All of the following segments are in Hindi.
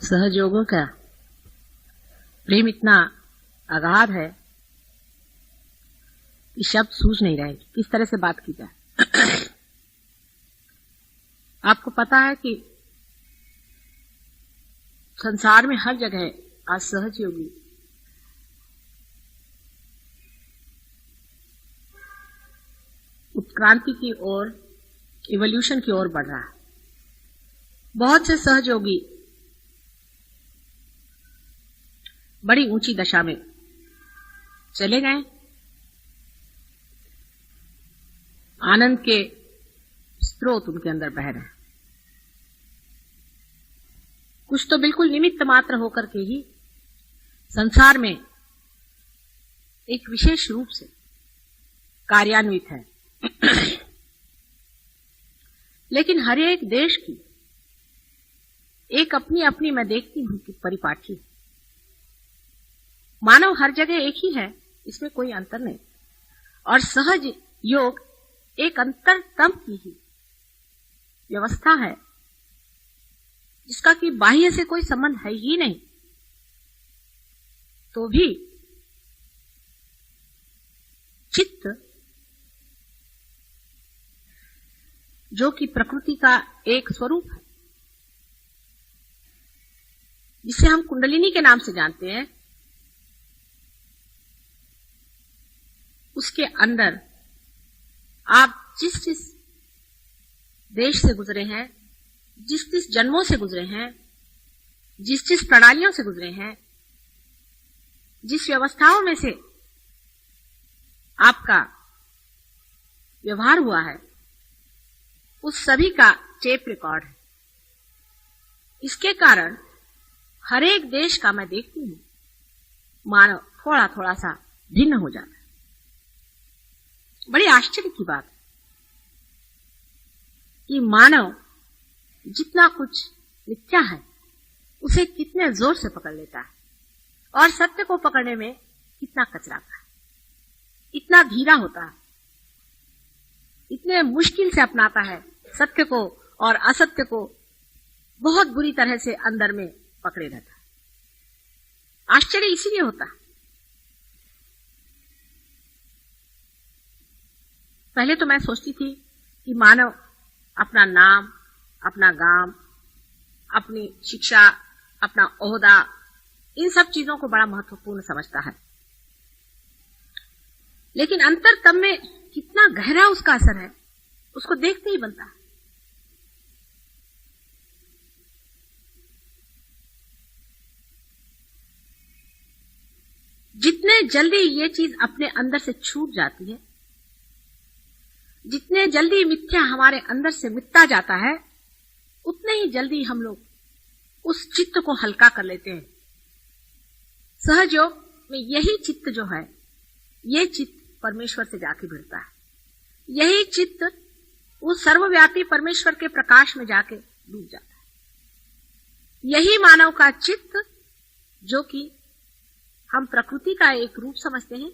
सहयोगों का प्रेम इतना अगाध है कि शब्द सूझ नहीं रहे किस तरह से बात की जाए। आपको पता है कि संसार में हर जगह आज सहयोगी उत्क्रांति की ओर, इवोल्यूशन की ओर बढ़ रहा है। बहुत से सहयोगी बड़ी ऊंची दशा में चले गए, आनंद के स्रोत उनके अंदर बह रहे हैं। कुछ तो बिल्कुल निमित्त मात्र होकर के ही संसार में एक विशेष रूप से कार्यान्वित है। लेकिन हर एक देश की एक अपनी अपनी मैं देखती हूं कि परिपाटी है। मानव हर जगह एक ही है, इसमें कोई अंतर नहीं। और सहज योग एक अंतरतम की ही व्यवस्था है जिसका कि बाह्य से कोई संबंध है ही नहीं, तो भी चित्त जो कि प्रकृति का एक स्वरूप है, जिसे हम कुंडलिनी के नाम से जानते हैं, उसके अंदर आप जिस जिस देश से गुजरे हैं, जिस जिस जन्मों से गुजरे हैं, जिस जिस प्रणालियों से गुजरे हैं, जिस व्यवस्थाओं में से आपका व्यवहार हुआ है, उस सभी का टेप रिकॉर्ड है। इसके कारण हर एक देश का मैं देखती हूं मानव थोड़ा थोड़ा सा भिन्न हो जाता है। बड़ी आश्चर्य की बात है कि मानव जितना कुछ मिथ्या है उसे कितने जोर से पकड़ लेता है और सत्य को पकड़ने में कितना कचराता है, इतना धीरा होता है, इतने मुश्किल से अपनाता है सत्य को और असत्य को बहुत बुरी तरह से अंदर में पकड़े रहता है। आश्चर्य इसीलिए होता है। पहले तो मैं सोचती थी कि मानव अपना नाम, अपना गांव, अपनी शिक्षा, अपना ओहदा, इन सब चीजों को बड़ा महत्वपूर्ण समझता है। लेकिन अंतरतम में कितना गहरा उसका असर है, उसको देखते ही बनता है। जितने जल्दी ये चीज अपने अंदर से छूट जाती है, जितने जल्दी मिथ्या हमारे अंदर से मिटता जाता है, उतने ही जल्दी हम लोग उस चित्त को हल्का कर लेते हैं। सहयोग में यही चित्त जो है, ये चित्त परमेश्वर से जाके भिड़ता है। यही चित्त उस सर्वव्यापी परमेश्वर के प्रकाश में जाके डूब जाता है। यही मानव का चित्त जो कि हम प्रकृति का एक रूप समझते हैं,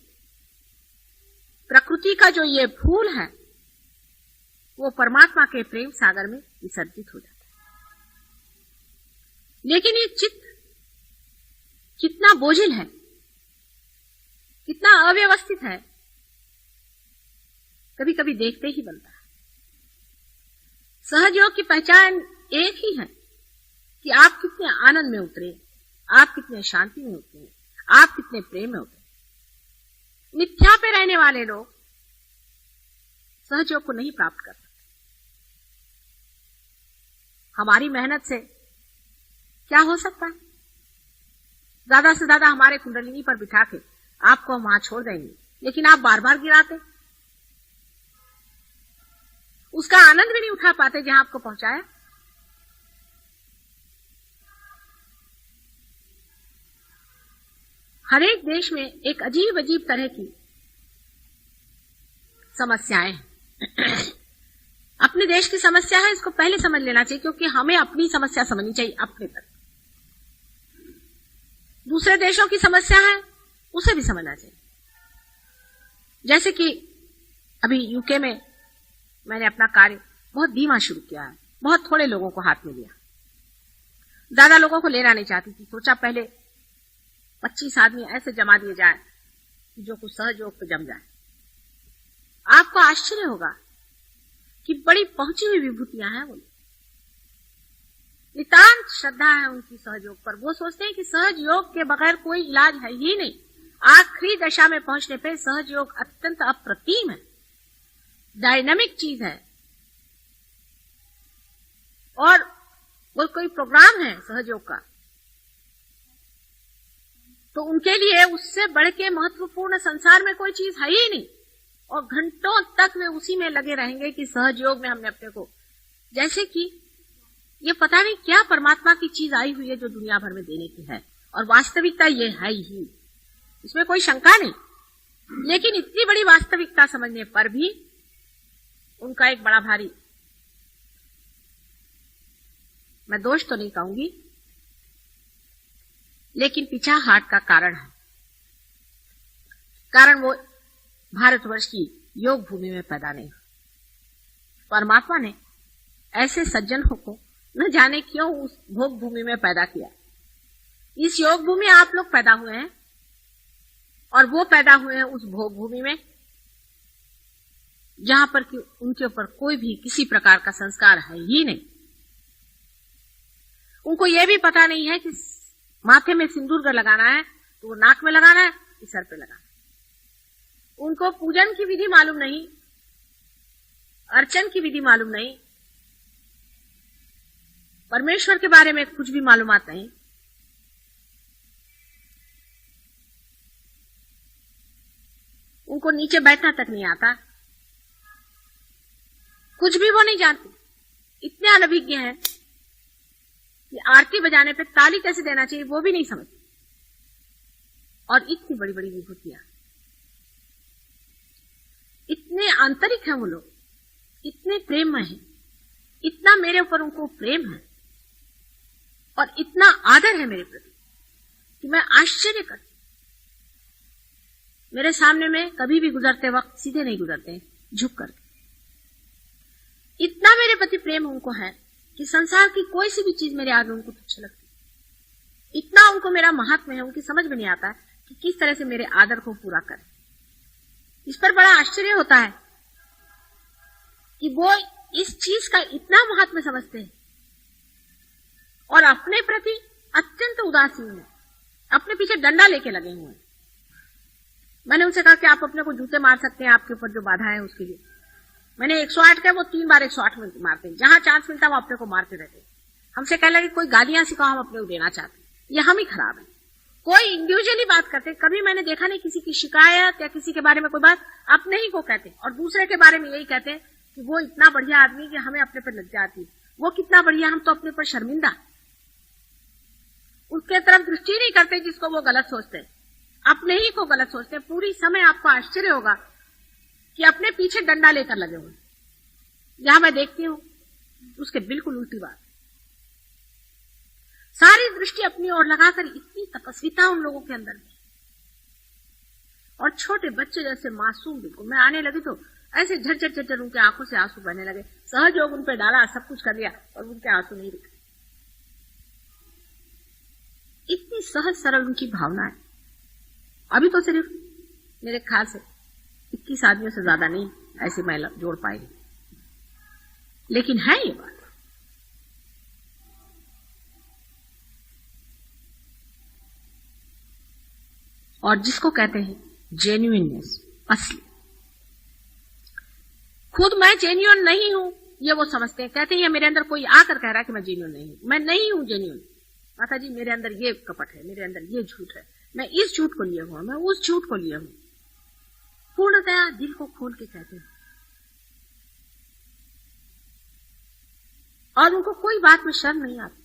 प्रकृति का जो ये फूल है, वो परमात्मा के प्रेम सागर में विसर्जित हो जाता है। लेकिन ये चित्त कितना बोझिल है, कितना अव्यवस्थित है, कभी कभी देखते ही बनता है। सहयोग की पहचान एक ही है कि आप कितने आनंद में उतरे, आप कितने शांति में उतरे, आप कितने प्रेम में उतरे। मिथ्या पे रहने वाले लोग सहयोग को नहीं प्राप्त कर सकते। हमारी मेहनत से क्या हो सकता है? ज्यादा से ज्यादा हमारे कुंडलिनी पर बिठा के आपको हम वहां छोड़ देंगे, लेकिन आप बार बार गिराते, उसका आनंद भी नहीं उठा पाते जहां आपको पहुंचाया। हर एक देश में एक अजीब अजीब तरह की समस्याएं हैं। अपने देश की समस्या है, इसको पहले समझ लेना चाहिए, क्योंकि हमें अपनी समस्या समझनी चाहिए अपने तक। दूसरे देशों की समस्या है, उसे भी समझना चाहिए। जैसे कि अभी यूके में मैंने अपना कार्य बहुत धीमा शुरू किया है, बहुत थोड़े लोगों को हाथ में लिया। ज्यादा लोगों को लेना नहीं चाहती थी। सोचा पहले 25 आदमी ऐसे जमा दिए जाए कि जो कुछ सहयोग पे जम जाए। आपको आश्चर्य होगा कि बड़ी पहुंची हुई विभूतियां हैं वो। नितांत श्रद्धा है उनकी सहयोग पर। वो सोचते हैं कि सहयोग के बगैर कोई इलाज है ही नहीं। आखिरी दशा में पहुंचने पे सहयोग अत्यंत अप्रतिम है, डायनामिक चीज है। और वो कोई प्रोग्राम है सहयोग का, तो उनके लिए उससे बढ़ के महत्वपूर्ण संसार में कोई चीज है ही नहीं। और घंटों तक वे उसी में लगे रहेंगे कि सहयोग में हमने अपने को, जैसे कि ये पता नहीं क्या परमात्मा की चीज आई हुई है जो दुनिया भर में देने की है। और वास्तविकता ये है ही, इसमें कोई शंका नहीं। लेकिन इतनी बड़ी वास्तविकता समझने पर भी उनका एक बड़ा भारी, मैं दोष तो नहीं कहूंगी, लेकिन पिछाहाट का कारण है। कारण वो भारतवर्ष की योग भूमि में पैदा नहीं। परमात्मा ने ऐसे सज्जनों को न जाने क्यों उस भोग भूमि में पैदा किया। इस योग भूमि आप लोग पैदा हुए हैं और वो पैदा हुए हैं उस भोग भूमि में जहां पर कि उनके ऊपर कोई भी किसी प्रकार का संस्कार है ही नहीं। उनको यह भी पता नहीं है कि माथे में सिंदूर लगाना है तो वो नाक में लगाना है कि सर पे लगाना है। उनको पूजन की विधि मालूम नहीं, अर्चन की विधि मालूम नहीं, परमेश्वर के बारे में कुछ भी मालूमात नहीं। उनको नीचे बैठना तक नहीं आता, कुछ भी वो नहीं जानते। इतने अनभिज्ञ हैं कि आरती बजाने पे ताली कैसे देना चाहिए वो भी नहीं समझते। और इतनी बड़ी बड़ी विभूतियां, इतने आंतरिक हैं वो लोग, इतने प्रेममय हैं, इतना मेरे ऊपर उनको प्रेम है और इतना आदर है मेरे प्रति कि मैं आश्चर्य करती। मेरे सामने में कभी भी गुजरते वक्त सीधे नहीं गुजरते, झुक करके। इतना मेरे प्रति प्रेम उनको है कि संसार की कोई सी भी चीज मेरे आगे उनको तुच्छ लगती। इतना उनको मेरा महात्म्य है, उनकी समझ में नहीं आता कि किस तरह से मेरे आदर को पूरा करें। इस पर बड़ा आश्चर्य होता है कि वो इस चीज का इतना महात्म्य समझते हैं और अपने प्रति अत्यंत उदासीन है, अपने पीछे डंडा लेके लगे हुए हैं। मैंने उनसे कहा कि आप अपने को जूते मार सकते हैं आपके ऊपर जो बाधा है उसके लिए। मैंने 108 कहा, वो 3 बार 108 में मारते हैं, जहां चांस मिलता वो अपने को मारते रहते हैं। हमसे कहने लगे कोई गालियां सिखाओ, हम अपने को देना चाहते हैं। ये हम ही खराब है। कोई इंडिविजुअली बात करते, कभी मैंने देखा नहीं किसी की शिकायत या किसी के बारे में कोई बात अपने ही को कहते और दूसरे के बारे में यही कहते हैं कि वो इतना बढ़िया आदमी कि हमें अपने पर लज्जा आती है, वो कितना बढ़िया, हम तो अपने पर शर्मिंदा। उसके तरफ दृष्टि नहीं करते जिसको वो गलत सोचते हैं, अपने ही को गलत सोचते हैं। पूरी समय आपको आश्चर्य होगा कि अपने पीछे डंडा लेकर लगे हुए। जहां मैं देखती हूं उसके बिल्कुल उल्टी बात, सारी दृष्टि अपनी ओर लगाकर इतनी तपस्विता उन लोगों के अंदर में। और छोटे बच्चे जैसे मासूम, बिल्कुल मैं आने लगी तो ऐसे झरझर झरझर उनके आंखों से आंसू बहने लगे। सहयोग उन पे डाला, सब कुछ कर लिया और उनके आंसू नहीं रुके। इतनी सहज सरल उनकी भावना है। अभी तो सिर्फ मेरे ख्याल से 21 आदमियों से ज्यादा नहीं ऐसी महिला जोड़ पाएगी, लेकिन है ये बात। और जिसको कहते हैं जेन्युइननेस, असली। खुद मैं जेन्युइन नहीं हूं ये वो समझते हैं, कहते हैं ये मेरे अंदर कोई आकर कह रहा है कि मैं जेन्युइन नहीं हूं। मैं नहीं हूं जेन्युइन। माता जी मेरे अंदर ये कपट है, मेरे अंदर ये झूठ है, मैं इस झूठ को लिए हुआ, मैं उस झूठ को लिए हूं। पूर्णतया दिल को खोल के कहते हैं और उनको कोई बात में शर्म नहीं आती।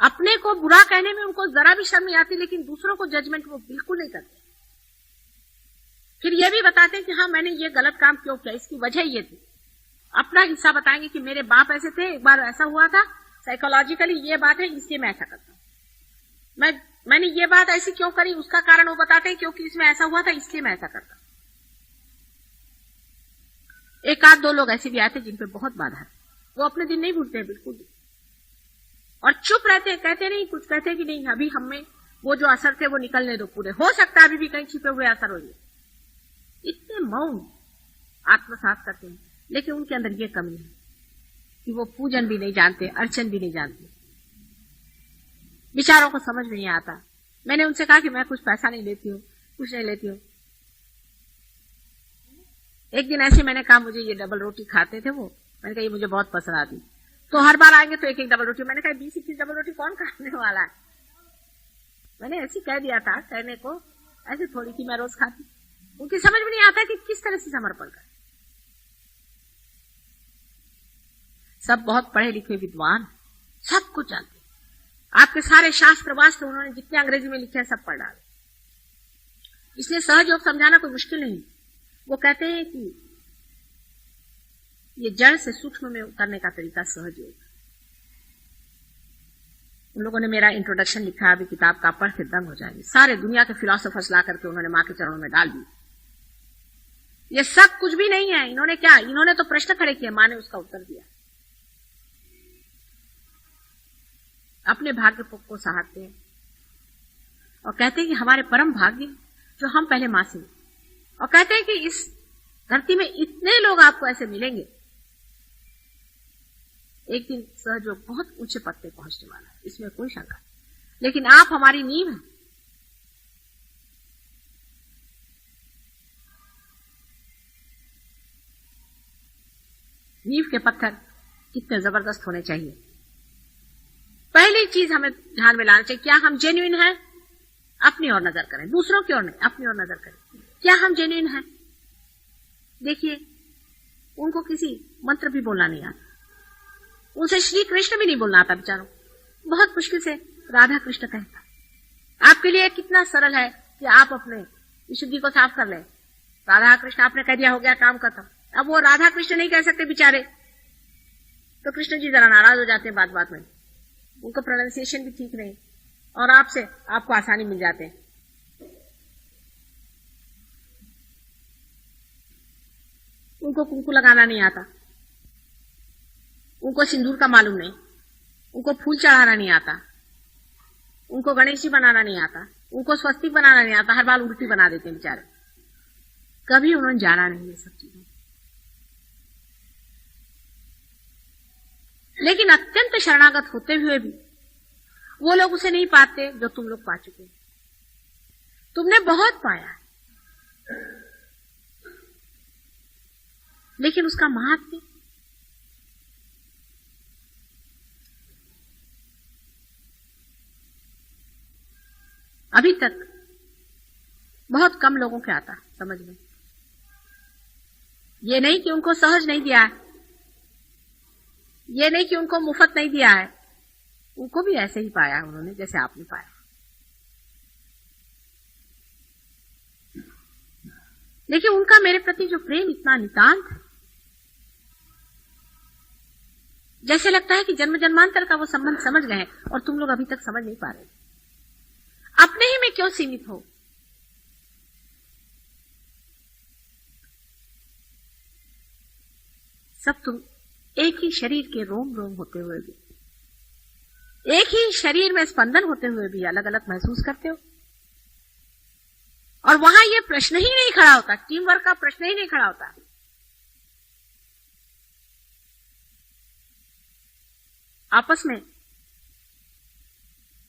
अपने को बुरा कहने में उनको जरा भी शर्म नहीं आती, लेकिन दूसरों को जजमेंट वो बिल्कुल नहीं करते। फिर ये भी बताते हैं कि हाँ मैंने ये गलत काम क्यों किया, इसकी वजह ये थी। अपना हिस्सा बताएंगे कि मेरे बाप ऐसे थे, एक बार ऐसा हुआ था, साइकोलॉजिकली ये बात है, इसलिए मैं ऐसा करता हूं। मैंने ये बात ऐसी क्यों करी, उसका कारण वो बताते हैं क्योंकि इसमें ऐसा हुआ था इसलिए मैं ऐसा करता हूं। एक आध 2 लोग ऐसे भी आए थे जिन पे बहुत बाधा है, वो अपने दिन नहीं भूलते हैं बिल्कुल भी। और चुप रहते, कहते नहीं, कुछ कहते कि नहीं अभी हमें वो जो असर थे वो निकलने दो पूरे, हो सकता है अभी भी कहीं छिपे हुए असर होंगे। इतने मौन आत्मसात करते हैं, लेकिन उनके अंदर ये कमी है कि वो पूजन भी नहीं जानते, अर्चन भी नहीं जानते, विचारों को समझ में नहीं आता। मैंने उनसे कहा कि मैं कुछ पैसा नहीं लेती हूँ, कुछ नहीं लेती हूँ। एक दिन ऐसे मैंने कहा मुझे ये डबल रोटी खाते थे वो, मैंने कहा ये मुझे बहुत पसंद आती, तो हर बार आएंगे तो एक एक डबल रोटी। मैंने कहा 20-21 डबल रोटी कौन खाने वाला है। मैंने ऐसे कह दिया था, कहने को ऐसे थोड़ी थी, मैं रोज खाती। उनकी समझ में नहीं आता कि किस तरह से समर्पण कर। सब बहुत पढ़े लिखे विद्वान, सब कुछ जानते, आपके सारे शास्त्र वास्त्र उन्होंने जितने अंग्रेजी में लिखे हैं सब पढ़ डाले, इसलिए सहज योग समझाना कोई मुश्किल नहीं। वो कहते हैं कि ये जड़ से सूक्ष्म में उतरने का तरीका सहज योग। उन लोगों ने मेरा इंट्रोडक्शन लिखा, अभी किताब का पढ़ के दंग हो जाएंगे। सारे दुनिया के फिलोसोफर्स ला करके उन्होंने मां के चरणों में डाल दी। ये सब कुछ भी नहीं है। इन्होंने क्या, इन्होंने तो प्रश्न खड़े किए, मां ने उसका उत्तर दिया। अपने भाग्य को सहारते हैं और कहते हैं कि हमारे परम भाग्य जो हम पहले मां से, और कहते हैं कि इस धरती में इतने लोग आपको ऐसे मिलेंगे, एक दिन सहयोग बहुत ऊंचे पद पे पहुंचने वाला है, इसमें कोई शंका नहीं। लेकिन आप हमारी नींव हैं। नींव के पत्थर कितने जबरदस्त होने चाहिए। पहली चीज हमें ध्यान में लाना चाहिए, क्या हम जेन्युइन हैं? अपनी ओर नजर करें, दूसरों की ओर नहीं, अपनी ओर नजर करें। क्या हम जेन्युइन हैं? देखिए, उनको किसी मंत्र भी बोलना नहीं आता, उनसे श्री कृष्ण भी नहीं बोलना आता बेचारों, बहुत मुश्किल से राधा कृष्ण कहता। आपके लिए कितना सरल है कि आप अपने विशुद्धि को साफ कर लें, राधा कृष्ण आपने कह दिया, हो गया काम खत्म। अब वो राधा कृष्ण नहीं कह सकते बेचारे, तो कृष्ण जी जरा नाराज हो जाते हैं बात बात में, उनको प्रोनाउंसिएशन भी ठीक नहीं, और आपको आसानी मिल जाते हैं। उनको कुंकू लगाना नहीं आता, उनको सिंदूर का मालूम नहीं, उनको फूल चढ़ाना नहीं आता, उनको गणेश जी बनाना नहीं आता, उनको स्वस्तिक बनाना नहीं आता, हर बार उल्टी बना देते हैं बेचारे। कभी उन्होंने जाना नहीं ये सब चीजें। लेकिन अत्यंत शरणागत होते हुए भी वो लोग उसे नहीं पाते जो तुम लोग पा चुके। तुमने बहुत पाया, लेकिन उसका महात्म्य अभी तक बहुत कम लोगों के आता समझ में। ये नहीं कि उनको सहज नहीं दिया है, ये नहीं कि उनको मुफ्त नहीं दिया है, उनको भी ऐसे ही पाया है उन्होंने जैसे आपने पाया। लेकिन उनका मेरे प्रति जो प्रेम इतना नितांत है, जैसे लगता है कि जन्म जन्मांतर का वो संबंध समझ गए हैं और तुम लोग अभी तक समझ नहीं पा रहे। अपने ही में क्यों सीमित हो? सब तुम एक ही शरीर के रोम रोम होते हुए भी, एक ही शरीर में स्पंदन होते हुए भी अलग अलग महसूस करते हो। और वहां ये प्रश्न ही नहीं खड़ा होता, टीम वर्क का प्रश्न ही नहीं खड़ा होता। आपस में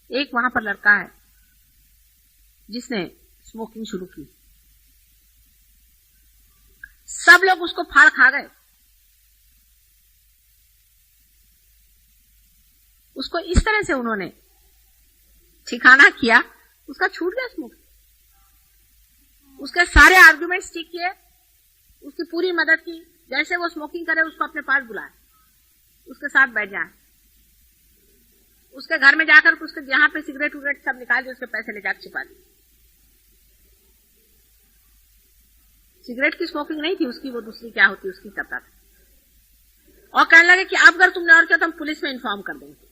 एक वहां पर लड़का है जिसने स्मोकिंग शुरू की, सब लोग उसको फाड़ खा गए। उसको इस तरह से उन्होंने ठिकाना किया, उसका छूट गया स्मोक। उसके सारे आर्गुमेंट्स ठीक किए, उसकी पूरी मदद की, जैसे वो स्मोकिंग करे उसको अपने पास बुलाए, उसके साथ बैठ जाए, उसके घर में जाकर उसके जहां पे सिगरेट उगरेट सब निकाल के उसके पैसे ले जाकर छिपा दिए। सिगरेट की स्मोकिंग नहीं थी उसकी, वो दूसरी क्या होती उसकी करता था। और कहने लगे कि अब अगर तुमने और किया तो हम पुलिस में इन्फॉर्म कर देंगे।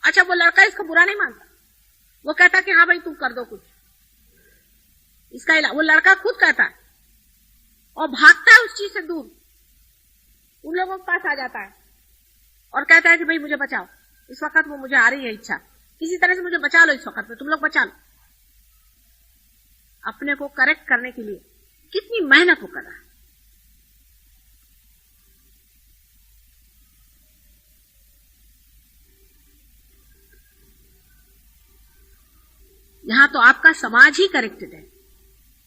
अच्छा, वो लड़का इसको बुरा नहीं मानता, वो कहता कि हाँ भाई तुम कर दो कुछ इसका इलाज। वो लड़का खुद कहता है और भागता है उस चीज से दूर, उन लोगों के पास आ जाता है और कहता है कि भाई मुझे बचाओ। इस वक्त वो मुझे आ रही है इच्छा, किसी तरह से मुझे बचा लो, इस वक्त में तुम लोग बचा लो। अपने को करेक्ट करने के लिए कितनी मेहनत वो कर रहा है। यहां तो आपका समाज ही करेक्टेड है।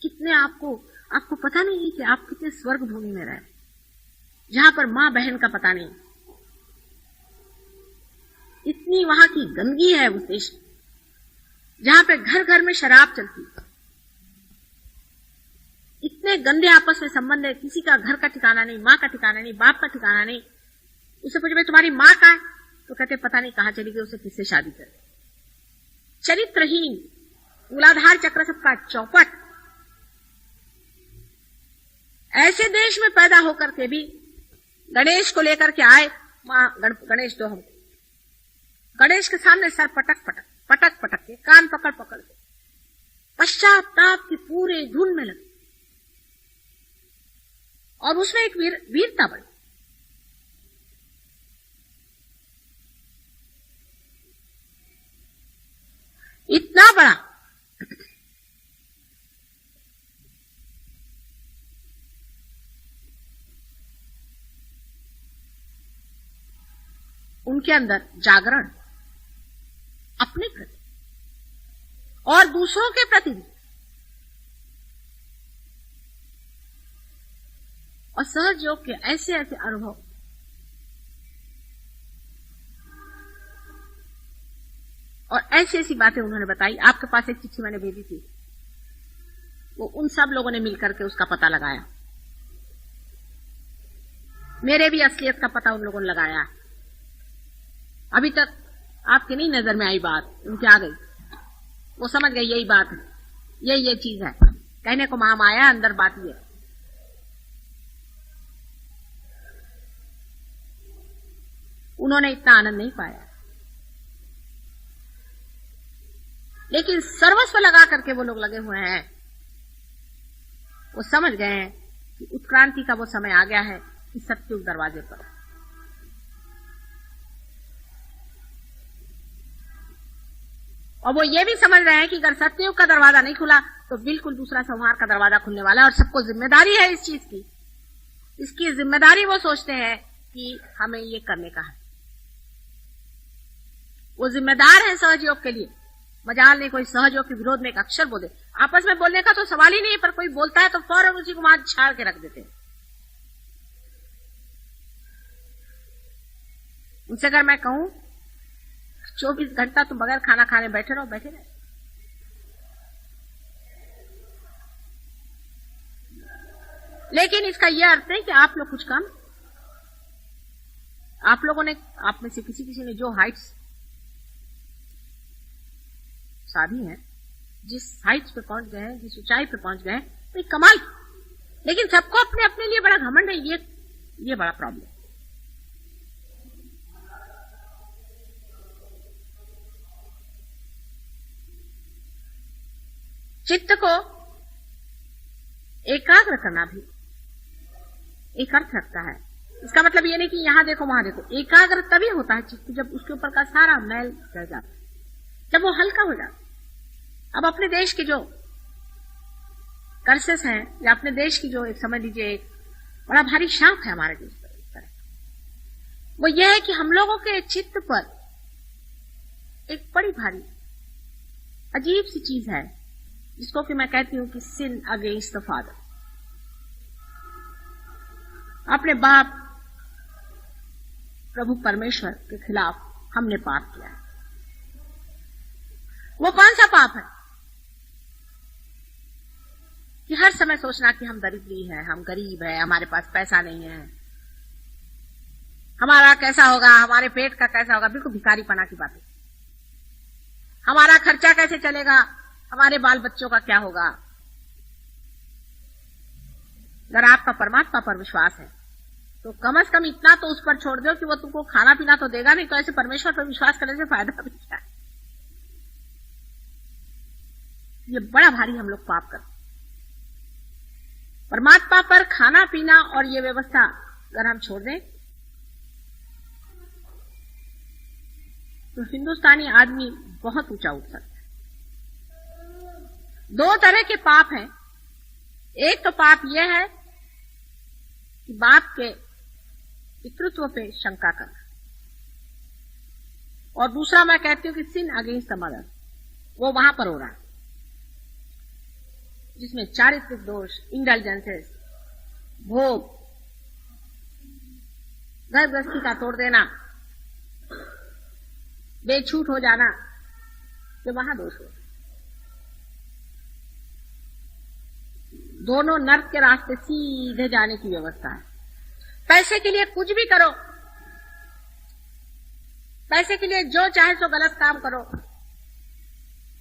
कितने आपको पता नहीं है कि आप कितने स्वर्ग भूमि में रहे, जहां पर मां बहन का पता नहीं। इतनी वहां की गंदगी है उस देश में, जहां पे घर घर में शराब चलती है। इतने गंदे आपस में संबंध है, किसी का घर का ठिकाना नहीं, मां का ठिकाना नहीं, बाप का ठिकाना नहीं। उसे पूछे भाई तुम्हारी मां कहां है, तो कहते पता नहीं कहां चली गई, उसे किससे शादी कर। चरित्रहीन, मूलाधार चक्र सबका चौपट। ऐसे देश में पैदा होकर के भी गणेश को लेकर के आए, मां गणेश दो हमको। गणेश के सामने सर पटक पटक के, कान पकड़ के पश्चाताप की पूरे धुन में लगे, और उसमें एक वीरता बड़ी। इतना बड़ा उनके अंदर जागरण अपने प्रति और दूसरों के प्रति भी, और सहज योग के ऐसे ऐसे अनुभव। और ऐसी ऐसी बातें उन्होंने बताई। आपके पास एक चिट्ठी मैंने भेजी थी, वो उन सब लोगों ने मिलकर के उसका पता लगाया। मेरे भी असलियत का पता उन लोगों ने लगाया। अभी तक आपके नहीं नजर में आई बात, उनके आ गई। वो समझ गए यही बात है, ये चीज है। कहने को महामाया, अंदर बात ये। उन्होंने इतना आनंद नहीं पाया, लेकिन सर्वस्व लगा करके वो लोग लगे हुए हैं। वो समझ गए हैं कि उत्क्रांति का वो समय आ गया है कि सत्युग दरवाजे पर। और वो ये भी समझ रहे हैं कि अगर सत्युग का दरवाजा नहीं खुला तो बिल्कुल दूसरा संहार का दरवाजा खुलने वाला है, और सबको जिम्मेदारी है इस चीज की। इसकी जिम्मेदारी वो सोचते हैं कि हमें ये करने का है। वो जिम्मेदार है सहयोग के लिए। मजाल नहीं कोई सहयोग के विरोध में एक अक्षर बोले। आपस में बोलने का तो सवाल ही नहीं है, पर कोई बोलता है तो फौरन उसी को वहां छाड़ के रख देते हैं। उनसे अगर मैं कहूं 24 घंटा तुम बगैर खाना खाने बैठे रहो, बैठे रहे। लेकिन इसका यह अर्थ है कि आप लोग कुछ कम, आप लोगों ने, आप में से किसी ने जो हाइट्स साधी है, जिस हाइट्स पे पहुंच गए हैं, जिस ऊंचाई पे पहुंच गए हैं, तो कमाल। लेकिन सबको अपने अपने लिए बड़ा घमंड है, ये बड़ा प्रॉब्लम। चित्त को एकाग्र करना भी एक अर्थ रखता है। इसका मतलब ये नहीं कि यहां देखो वहां देखो। एकाग्र तभी होता है चित्त जब उसके ऊपर का सारा मैल चढ़ जाता है, जब वो हल्का हो जाता। अब अपने देश के जो कर्सेस हैं, या अपने देश की जो एक समझ लीजिए एक बड़ा भारी शाप है हमारे देश पर, इस तरह वो ये है कि हम लोगों के चित्त पर एक बड़ी भारी अजीब सी चीज है, जिसको कि मैं कहती हूं कि सिन अगेंस्ट द फादर। अपने बाप प्रभु परमेश्वर के खिलाफ हमने पाप किया। वो कौन सा पाप है कि हर समय सोचना कि हम दरिद्री है, हम गरीब है, हमारे पास पैसा नहीं है, हमारा कैसा होगा, हमारे पेट का कैसा होगा। बिल्कुल भिखारीपना की बात है। हमारा खर्चा कैसे चलेगा, हमारे बाल बच्चों का क्या होगा। अगर आपका परमात्मा पर विश्वास है तो कम से कम इतना तो उस पर छोड़ दो कि वो तुमको खाना पीना तो देगा नहीं, तो ऐसे परमेश्वर पर विश्वास करने से फायदा भी क्या है। ये बड़ा भारी हम लोग पाप करते। परमात्मा पर खाना पीना और ये व्यवस्था अगर हम छोड़ दें तो हिंदुस्तानी आदमी बहुत ऊंचा उठ सकता है। दो तरह के पाप हैं। एक तो पाप यह है कि बाप के पितृत्व पे शंका करना, और दूसरा मैं कहती हूं कि सिन अगेंस्ट द मदर, वो वहां पर हो रहा है, जिसमें चारित्रिक दोष, इंडल्जेंसेस, भोग, घर गृहस्थी का तोड़ देना, बेछूट हो जाना, ये वहां दोष हो। दोनों नर्क के रास्ते सीधे जाने की व्यवस्था है। पैसे के लिए कुछ भी करो, पैसे के लिए जो चाहे सो गलत काम करो,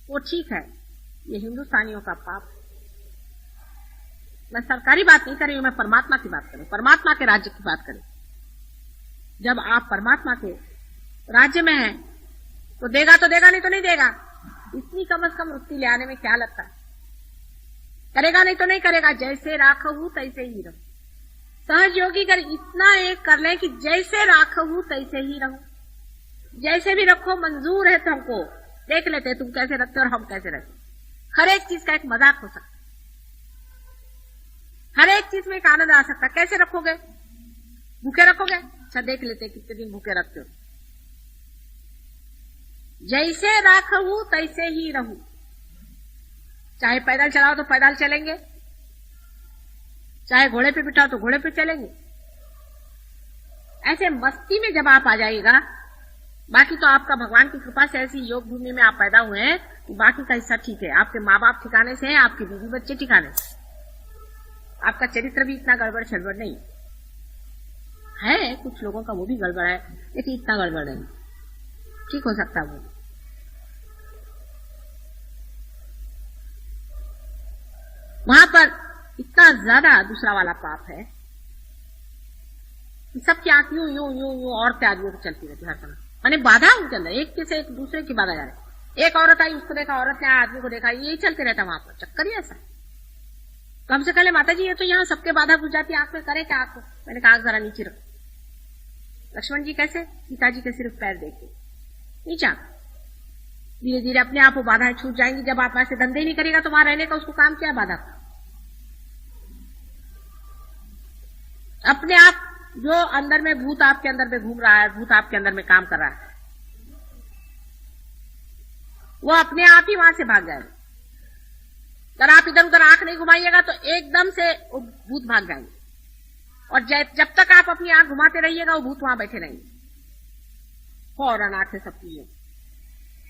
वो ठीक है। ये हिंदुस्तानियों का पाप। मैं सरकारी बात नहीं कर रही हूं, मैं परमात्मा की बात करूं, परमात्मा के राज्य की बात करूं। जब आप परमात्मा के राज्य में हैं तो देगा तो देगा, नहीं तो नहीं देगा। इतनी कम से कम रुक्ति ले आने में क्या लगता है? करेगा नहीं तो नहीं करेगा। जैसे राखहू तैसे ही रहो। सहज योगी अगर इतना एक कर ले कि जैसे राखहू तैसे ही रहो, जैसे भी रखो मंजूर है, तो हमको देख लेते तुम कैसे रखते और हम कैसे रखते। हर एक चीज का एक मजाक हो सकता है, हर एक चीज में एक आनंद आ सकता है। कैसे रखोगे? भूखे रखोगे? अच्छा, देख लेते कितने दिन भूखे रखते हो। जैसे राखहू तैसे ही रहूं। चाहे पैदल चलाओ तो पैदल चलेंगे, चाहे घोड़े पे बिठाओ तो घोड़े पे चलेंगे। ऐसे मस्ती में जब आप आ जाइएगा, बाकी तो आपका भगवान की कृपा से ऐसी योग भूमि में आप पैदा हुए हैं कि बाकी का हिस्सा ठीक है। आपके माँ बाप ठिकाने से हैं, आपके बीवी बच्चे ठिकाने से, आपका चरित्र भी इतना गड़बड़ छड़बड़ नहीं है। कुछ लोगों का वो भी गड़बड़ है, लेकिन इतना गड़बड़ नहीं, ठीक हो सकता है वो। वहां पर इतना ज्यादा दूसरा वाला पाप है कि सबकी आंख यूं यूं यूं यूं औरतें आदमियों को चलती रहती हर समय, माने बाधा उनके अंदर, एक से एक दूसरे की बाधा जा रही। एक औरत आई, उसको देखा, औरत ने आदमी को देखा, यही चलते रहता वहां पर, चक्कर ही ऐसा। तो हमसे कह ले माता जी ये तो यहाँ सबके बाधा घुस जाती है, आंख में करे क्या आपको? मैंने कहा आंख जरा नीचे रखो। लक्ष्मण जी कैसे? पिताजी के सिर्फ पैर देखते नीचा, धीरे धीरे अपने आप वो बाधाएं छूट जाएंगी। जब आप ऐसे धंधे नहीं करेगा तो वहां रहने का उसको काम क्या है? बाधा। अपने आप जो अंदर में भूत आपके अंदर में घूम रहा है, भूत आपके अंदर में काम कर रहा है, वो अपने आप ही वहां से भाग जाएगा। अगर आप इधर उधर आंख नहीं घुमाइएगा तो एकदम से वो भूत भाग जाएंगे, और जब तक आप अपनी आंख घुमाते रहिएगा वो भूत वहां बैठे रहेंगे। फौरन आंखें सबकी है,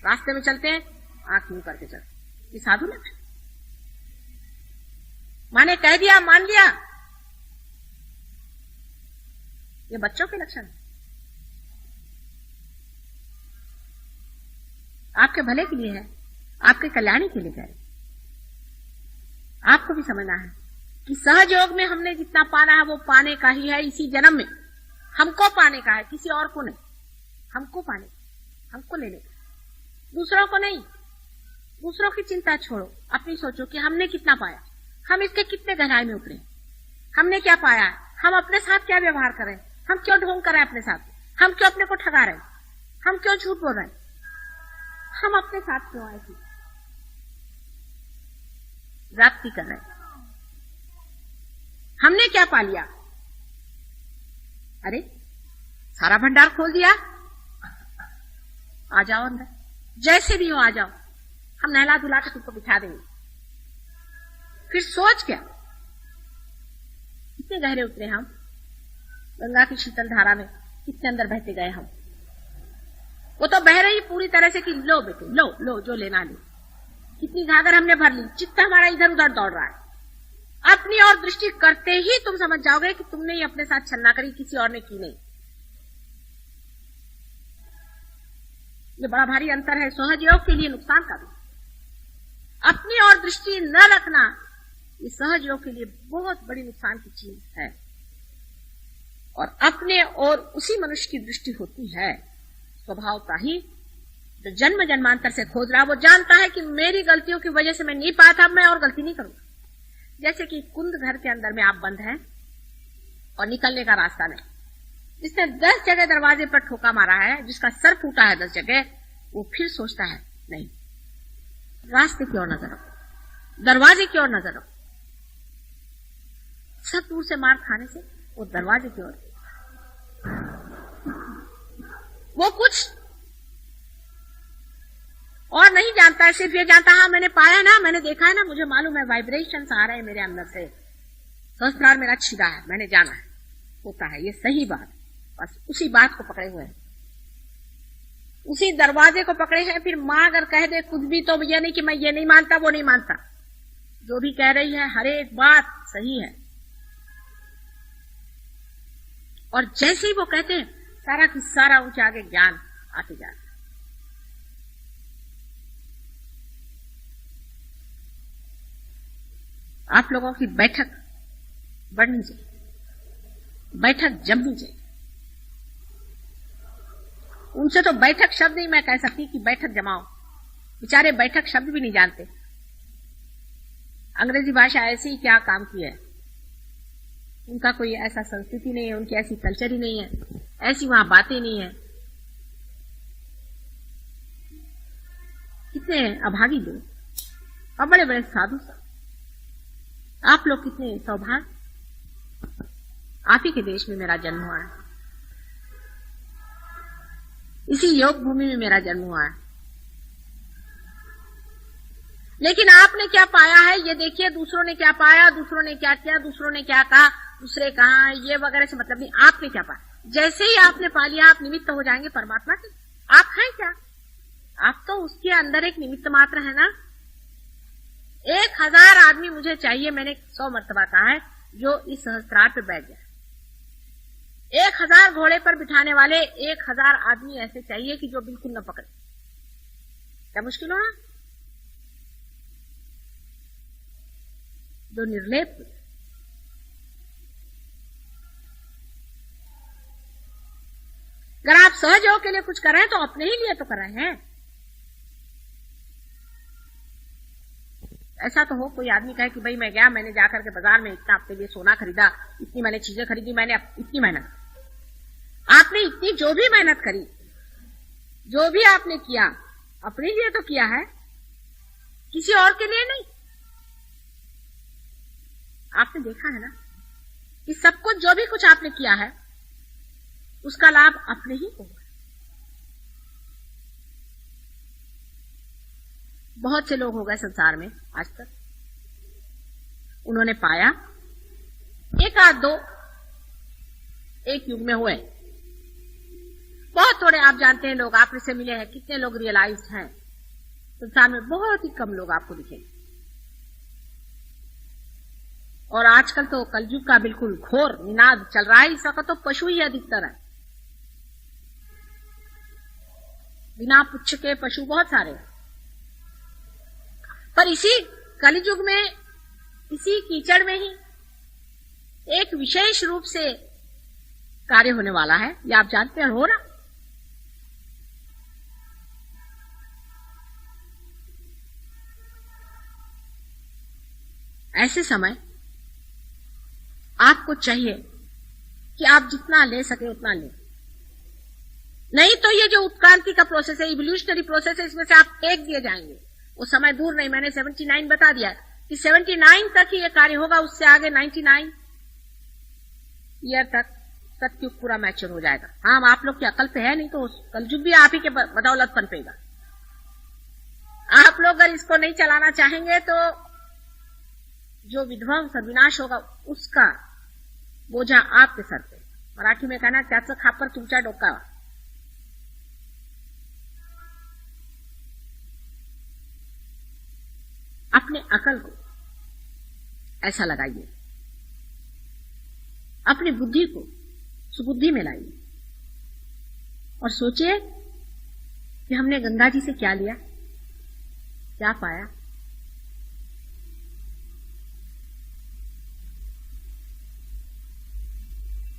रास्ते में चलते हैं आंख यूं करके चलते। ये साधु लक्षण, माने कह दिया मान लिया, ये बच्चों के लक्षण है। आपके भले के लिए है, आपके कल्याणी के लिए है। आपको भी समझना है कि सहज योग में हमने जितना पाना है वो पाने का ही है। इसी जन्म में हमको पाने का है, किसी और को नहीं। हमको पाने, हमको लेने का, दूसरों को नहीं। दूसरों की चिंता छोड़ो, अपनी सोचो कि हमने कितना पाया, हम इसके कितने गहराई में उतरे, हमने क्या पाया, हम अपने साथ क्या व्यवहार करें, हम क्यों ढोंग कर रहे हैं अपने साथ, हम क्यों अपने को ठगा रहे हैं, हम क्यों झूठ बोल रहे हैं, हम अपने साथ क्यों आए थे प्राप्ति कर रहे हैं, हमने क्या पा लिया। अरे सारा भंडार खोल दिया, आ जाओ अंदर, जैसे भी हो आ जाओ, हम नहला धुला के तुमको बिठा देंगे। फिर सोच क्या, कितने गहरे उतरे हम, गंगा की शीतल धारा में कितने अंदर बहते गए हम। वो तो बह रही पूरी तरह से कि लो बेटे लो लो जो लेना लो, कितनी घाघर हमने भर ली, चित्त हमारा इधर उधर दौड़ रहा है। अपनी और दृष्टि करते ही तुम समझ जाओगे कि तुमने ही अपने साथ छलना करी, किसी और ने की नहीं। ये बड़ा भारी अंतर है, सहज योग के लिए नुकसान का भी। अपनी और दृष्टि न रखना ये सहज योग के लिए बहुत बड़ी नुकसान की चीज है। और अपने और उसी मनुष्य की दृष्टि होती है स्वभाव का ही, जो जन्म जन्मांतर से खोज रहा, वो जानता है कि मेरी गलतियों की वजह से मैं नहीं पाया था, मैं और गलती नहीं करूंगा। जैसे कि कुंद घर के अंदर में आप बंद हैं और निकलने का रास्ता नहीं, जिसने 10 जगह दरवाजे पर ठोका मारा है, जिसका सर फूटा है 10 जगह, वो फिर सोचता है नहीं, रास्ते की ओर नजर रखो, दरवाजे की ओर नजर रखो। सब दूर से मार खाने से वो दरवाजे की ओर, वो कुछ और नहीं जानता है, सिर्फ ये जानता है मैंने पाया ना, मैंने देखा है ना, मुझे मालूम है वाइब्रेशंस आ रहे हैं मेरे अंदर से, सहस्त्रार मेरा छिदा है, मैंने जाना है, होता है ये सही बात। बस उसी बात को पकड़े हुए हैं, उसी दरवाजे को पकड़े हैं। फिर मां अगर कह दे कुछ भी तो ये नहीं कि मैं ये नहीं मानता वो नहीं मानता, जो भी कह रही है हर एक बात सही है। और जैसे ही वो कहते हैं सारा की सारा ऊंचे आगे ज्ञान आते जाता है। आप लोगों की बैठक बढ़नी चाहिए, बैठक जमनी चाहिए। उनसे तो बैठक शब्द नहीं मैं कह सकती कि बैठक जमाओ, बेचारे बैठक शब्द भी नहीं जानते। अंग्रेजी भाषा ऐसे ही क्या काम की है, उनका कोई ऐसा संस्कृति नहीं है, उनकी ऐसी कल्चर ही नहीं है, ऐसी वहां बातें नहीं है। कितने अभागी लोग और बड़े बड़े साधु, आप लोग कितने सौभाग्य, आप ही के देश में मेरा जन्म हुआ है, इसी योग भूमि में मेरा जन्म हुआ है। लेकिन आपने क्या पाया है ये देखिए, दूसरों ने क्या पाया, दूसरों ने क्या किया, दूसरों ने क्या कहा, दूसरे कहा, ये वगैरह से मतलब नहीं। आपने क्या पाया, जैसे ही आपने पा लिया आप निमित्त हो जाएंगे परमात्मा के। आप हैं क्या, आप तो उसके अंदर एक निमित्त मात्र है ना। 1000 आदमी मुझे चाहिए, मैंने 100 मर्तबा कहा है, जो इस सहस्त्रार पे बैठ जाए। 1000 घोड़े पर बिठाने वाले 1000 आदमी ऐसे चाहिए कि जो बिल्कुल न पकड़े। क्या मुश्किल हो, जो निर्लेप। अगर आप सहज योग के लिए कुछ कर रहे हैं तो अपने ही लिए तो कर रहे हैं। ऐसा तो हो कोई आदमी कहे कि भाई मैं गया, मैंने जाकर के बाजार में इतना आपके लिए सोना खरीदा, इतनी मैंने चीजें खरीदी, मैंने इतनी मेहनत। आपने इतनी जो भी मेहनत करी, जो भी आपने किया, अपने लिए तो किया है, किसी और के लिए नहीं। आपने देखा है ना कि सब कुछ जो भी कुछ आपने किया है उसका लाभ अपने ही को हुआ। बहुत से लोग हो गए संसार में आज तक, उन्होंने पाया, एक आध दो एक युग में हुए, बहुत थोड़े आप जानते हैं लोग आपने से मिले हैं। कितने लोग रियलाइज्ड हैं संसार में, बहुत ही कम लोग आपको दिखेंगे। और आजकल तो कलयुग का बिल्कुल घोर निनाद चल रहा है, इस वक्त तो पशु ही अधिकतर है, बिना पुच्छ के पशु बहुत सारे हैं। पर इसी कलियुग में, इसी कीचड़ में ही एक विशेष रूप से कार्य होने वाला है, ये आप जानते हैं, हो रहा। ऐसे समय आपको चाहिए कि आप जितना ले सके उतना ले, नहीं तो ये जो उत्क्रांति का प्रोसेस है, इवोल्यूशनरी प्रोसेस है, इसमें से आप फेंक दिए जाएंगे। वो समय दूर नहीं, मैंने 79 बता दिया कि 79 तक ही ये कार्य होगा, उससे आगे 99 ईयर तक सतयुग पूरा मैच्योर हो जाएगा। हाँ, आप लोग की अकल पे है, नहीं तो कलयुग भी आप ही के बदौलत पनपेगा। आप लोग अगर इसको नहीं चलाना चाहेंगे तो जो विध्वंस और विनाश होगा उसका बोझा आपके सर पे। मराठी में कहना, त्याचं खापर तुमच्या डोक्यावर। अपने अकल को ऐसा लगाइए, अपनी बुद्धि को सुबुद्धि में लाइए और सोचिए कि हमने गंगा जी से क्या लिया, क्या पाया।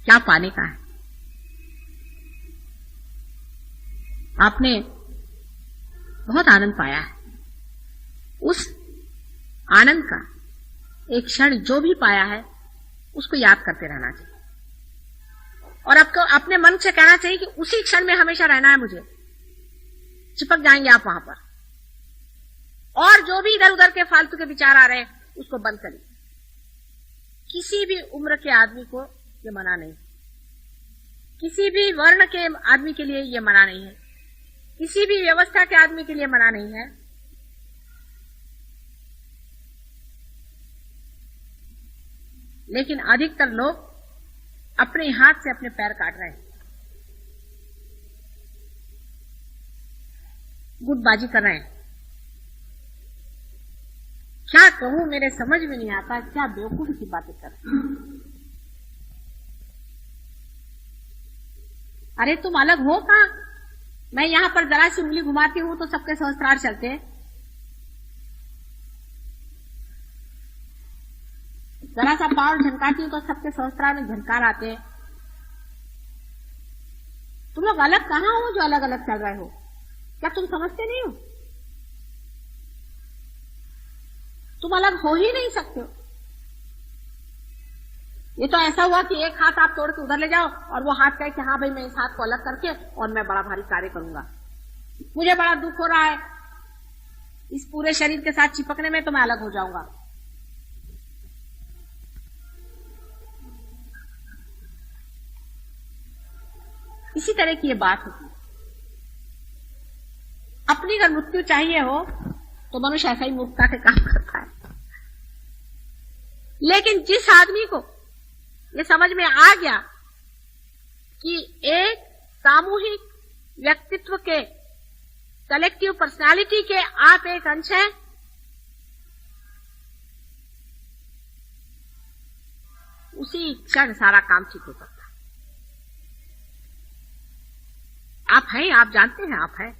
क्या पाने का है। आपने बहुत आनंद पाया है, उस आनंद का एक क्षण जो भी पाया है उसको याद करते रहना चाहिए और आपको अपने मन से कहना चाहिए कि उसी क्षण में हमेशा रहना है मुझे। चिपक जाएंगे आप वहां पर। और जो भी इधर उधर के फालतू के विचार आ रहे हैं उसको बंद करिए। किसी भी उम्र के आदमी को ये मना नहीं, किसी भी वर्ण के आदमी के लिए ये मना नहीं है, किसी भी व्यवस्था के आदमी के लिए मना नहीं है। लेकिन अधिकतर लोग अपने हाथ से अपने पैर काट रहे हैं, गुटबाजी कर रहे हैं। क्या कहूं, मेरे समझ में नहीं आता, क्या बेवकूफी की बातें कर रहे हैं। अरे तुम अलग हो कहां? मैं यहां पर जरा सी उंगली घुमाती हूं तो सबके सहस्त्रार चलते हैं, जरा सा पाँव झनकाती हूं तो सबके सहस्त्रार में झनकार आते हैं। तुम लोग अलग कहां हो जो अलग अलग चल रहे हो? क्या तुम समझते नहीं हो? तुम अलग हो ही नहीं सकते हो। ये तो ऐसा हुआ कि एक हाथ आप तोड़ के उधर ले जाओ और वो हाथ कहे कि हाँ भाई मैं इस हाथ को अलग करके और मैं बड़ा भारी कार्य करूंगा। मुझे बड़ा दुख हो रहा है इस पूरे शरीर के साथ चिपकने में, तो मैं अलग हो जाऊंगा। इसी तरह की ये बात होती है। अपनी अगर मृत्यु चाहिए हो तो मनुष्य ऐसा ही मूर्खता से काम करता है। लेकिन जिस आदमी को ये समझ में आ गया कि एक सामूहिक व्यक्तित्व के, कलेक्टिव पर्सनालिटी के आप एक अंश हैं, उसी क्षण सारा काम ठीक हो सकता है। आप हैं, आप जानते हैं आप हैं,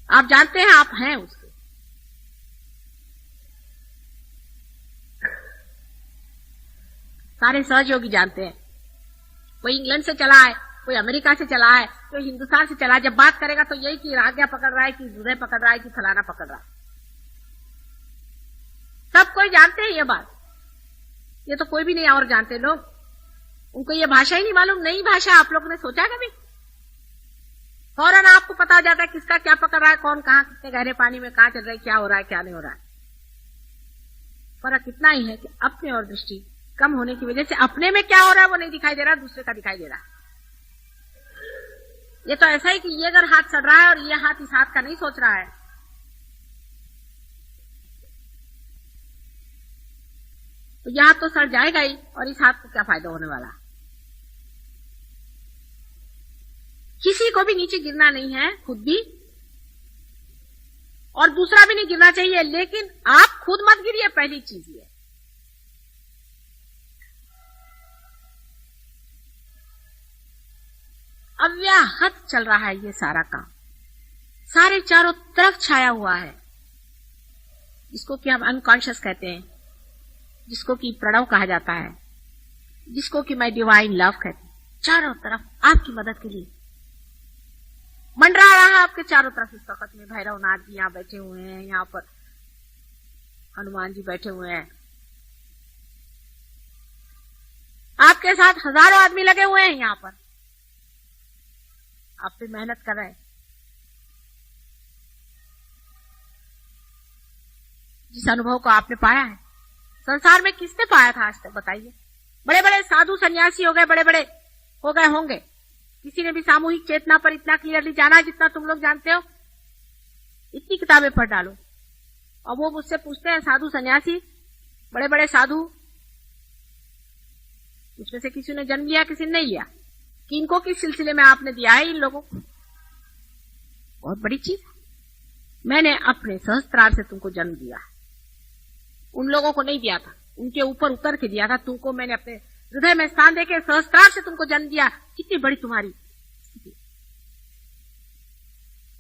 आप जानते हैं आप हैं उसके। सारे सहयोगी जानते हैं। कोई इंग्लैंड से चला है, कोई अमेरिका से चला है, कोई हिंदुस्तान से चला है। जब बात करेगा तो यही कि आज्ञा पकड़ रहा है, कि हृदय पकड़ रहा है, कि फलाना पकड़ रहा है। सब कोई जानते हैं ये बात। ये तो कोई भी नहीं और जानते लोग, उनको ये भाषा ही नहीं मालूम। नई भाषा आप लोगों ने सोचा कभी? फौरन आपको पता हो जाता है किसका क्या पकड़ रहा है, कौन कहां कितने गहरे पानी में कहां चल रहा है, क्या हो रहा है क्या नहीं हो रहा है। फर्क इतना ही है कि अपने और दृष्टि कम होने की वजह से अपने में क्या हो रहा है वो नहीं दिखाई दे रहा, दूसरे का दिखाई दे रहा है। ये तो ऐसा ही कि ये अगर हाथ सड़ रहा है और ये हाथ इस हाथ का नहीं सोच रहा है, तो यह हाथ तो सड़ जाएगा ही, और इस हाथ को क्या फायदा होने वाला। किसी को भी नीचे गिरना नहीं है, खुद भी, और दूसरा भी नहीं गिरना चाहिए। लेकिन आप खुद मत गिरिए, पहली चीज ये। अव्याहत चल रहा है ये सारा काम, सारे चारों तरफ छाया हुआ है, जिसको कि हम अनकॉन्शियस कहते हैं, जिसको कि प्रणव कहा जाता है, जिसको कि मैं डिवाइन लव कहती हूं। चारों तरफ आपकी मदद के लिए मंडरा रहा है, आपके चारों तरफ इस वक्त में। भैरवनाथ जी यहाँ बैठे हुए हैं, यहाँ पर हनुमान जी बैठे हुए हैं, आपके साथ हजारों आदमी लगे हुए हैं यहाँ पर, आप पे मेहनत कर रहे हैं। जिस अनुभव को आपने पाया है, संसार में किसने पाया था आज तक बताइए? बड़े बड़े साधु सन्यासी हो गए, बड़े बड़े हो गए होंगे, किसी ने भी सामूहिक चेतना पर इतना क्लियरली जाना है जितना तुम लोग जानते हो? इतनी किताबें पढ़ डालो। और वो मुझसे पूछते हैं, साधु सन्यासी, बड़े बड़े साधु, उसमें से किसी ने जन्म लिया, किसी ने नहीं लिया, किनको किस सिलसिले में आपने दिया है इन लोगों को? बहुत बड़ी चीज है। मैंने अपने सहस्त्रार से तुमको जन्म दिया, उन लोगों को नहीं दिया था, उनके ऊपर उतर के दिया था। तुमको मैंने अपने हृदय में स्थान देके सहस्त्रार से तुमको जन्म दिया। कितनी बड़ी तुम्हारी स्थिति।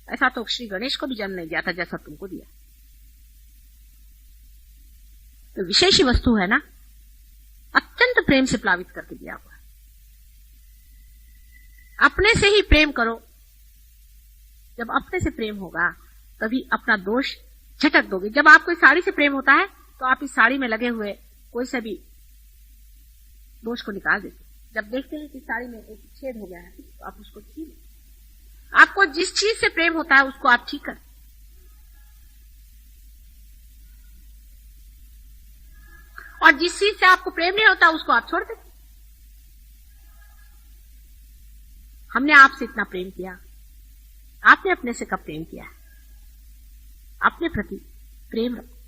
ऐसा तो श्री गणेश को भी जन्म नहीं दिया था जैसा तुमको दिया। तो विशेष ही वस्तु है ना, अत्यंत प्रेम से प्लावित करके दिया हुआ। अपने से ही प्रेम करो। जब अपने से प्रेम होगा तभी अपना दोष झटक दोगे। जब आपको इस साड़ी से प्रेम होता है तो आप इस साड़ी में लगे हुए कोई से भी दोष को निकाल देते। जब देखते हैं कि साड़ी में एक छेद हो गया है तो आप उसको छीन। आपको जिस चीज से प्रेम होता है उसको आप ठीक करें। और जिस चीज से आपको प्रेम नहीं होता उसको आप छोड़ दें। हमने आपसे इतना प्रेम किया, आपने अपने से कब प्रेम किया? अपने प्रति प्रेम रखो।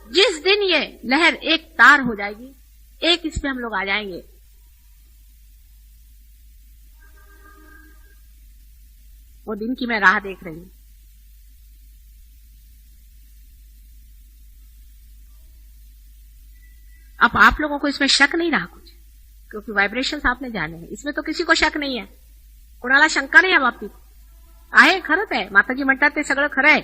जिस दिन ये लहर एक तार हो जाएगी, एक इसमें हम लोग आ जाएंगे, वो दिन की मैं राह देख रही हूं। अब आप लोगों को इसमें शक नहीं रहा कुछ, क्योंकि वाइब्रेशंस आपने जाने हैं, इसमें तो किसी को शक नहीं है, कोणाला शंका नाही या बाबतीत आहे। खरंच आहे, माताजी म्हणतात ते सगळं खरं आहे।